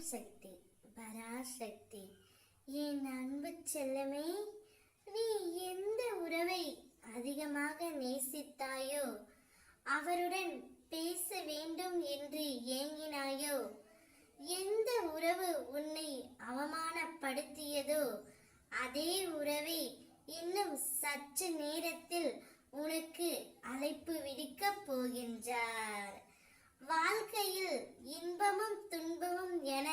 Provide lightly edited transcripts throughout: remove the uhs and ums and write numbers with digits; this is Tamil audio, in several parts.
சக்தி பராசக்தி. என் அன்பு செல்லமே, நீ எந்த உறவை அதிகமாக நேசித்தாயோ, அவருடன் பேச வேண்டும் என்று ஏங்கினாயோ, எந்த உறவு உன்னை அவமானப்படுத்தியதோ, அதே உறவை இன்னும் சற்று நேரத்தில் உனக்கு அழைப்பு விடுக்கப் போகின்றார். வாழ்க்கையில் இன்பமும் துன்பமும் என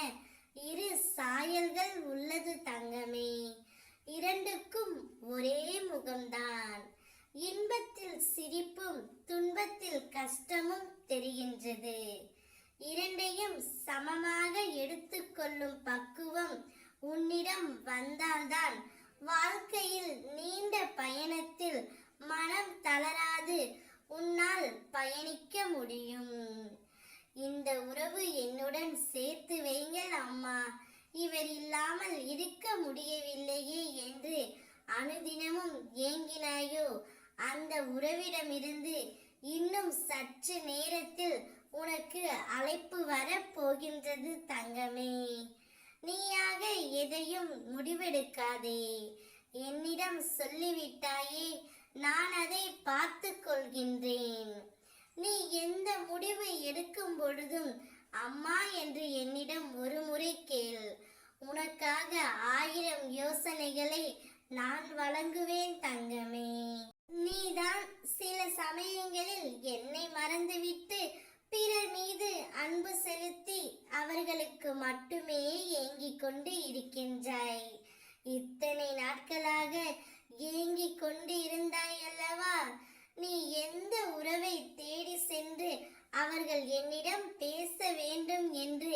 இரு சாயல்கள் உள்ளது தங்கமே. இரண்டுக்கும் ஒரே முகம்தான். இன்பத்தில் சிரிப்பும் துன்பத்தில் கஷ்டமும் தெரிகின்றது. இரண்டையும் சமமாக எடுத்துக்கொள்ளும் பக்குவம் உன்னிடம் வந்தால்தான் வாழ்க்கையில் நீண்ட பயணத்தில் மனம் தளராது உன்னால் பயணிக்க முடியும். இந்த உறவு என்னுடன் சேர்த்து வைங்கள் அம்மா, இவர் இல்லாமல் இருக்க முடியவில்லையே என்று அனுதினமும் ஏங்கினாயோ, அந்த உறவிடமிருந்து இன்னும் சற்று நேரத்தில் உனக்கு அழைப்பு வரப் போகின்றது தங்கமே. நீயாக எதையும் முடிவெடுக்காதே. என்னிடம் சொல்லிவிட்டாயே, நான் அதை பார்த்து கொள்கின்றேன். நீ எந்த முடிவு எடுக்கும் பொழுதும் அம்மா என்று என்னிடம் ஒரு முறை கேள். உனக்காக 1000 யோசனைகளை நான் வழங்குவேன் தங்கமே. நீதான் சில சமயங்களில் என்னை மறந்துவிட்டு பிறர் மீது அன்பு செலுத்தி அவர்களுக்கு மட்டுமே ஏங்கிக் கொண்டு இருக்கின்றாய். இத்தனை நாட்களாக ஏங்கிக் கொண்டு இருந்தாய் அல்லவா? நீ எந்த உறவை தேடி சென்று அவர்கள் என்னிடம் பேச வேண்டும் என்று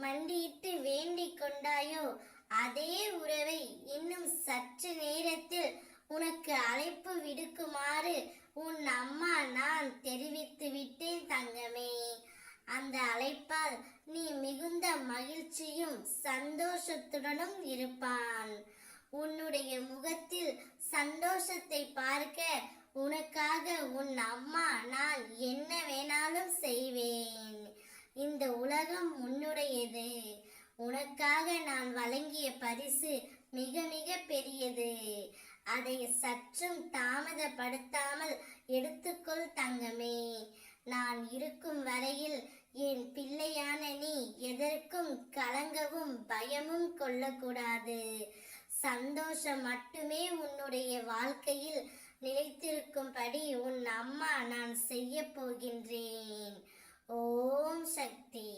மண்டியிட்டு வேண்டிக் கொண்டாயோ, அதே உறவை இன்னும் சற்று நேரத்தில் உனக்கு அழைப்பு விடுக்குமாறு உன் அம்மா நான் தெரிவித்து விட்டேன் தங்கமே. அந்த அழைப்பால் நீ மிகுந்த மகிழ்ச்சியும் சந்தோஷத்துடனும் இருப்பான். உன்னுடைய முகத்தில் சந்தோஷத்தை பார்க்க உனக்காக உன் அம்மா நான் என்ன வேணாலும் செய்வேன். இந்த உலகம் உன்னுடையது. உனக்காக நான் வழங்கிய பரிசு மிக மிக பெரியது. அதை சற்றும் தாமதப்படுத்தாமல் எடுத்துக்கொள் தங்கமே. நான் இருக்கும் வரையில் என் பிள்ளையான நீ எதற்கும் கலங்கவும் பயமும் கொள்ளக்கூடாது. சந்தோஷம் மட்டுமே உன்னுடைய வாழ்க்கையில் நிலைத்திருக்கும்படி உன் அம்மா நான் செய்ய போகின்றேன். ஓம் சக்தி.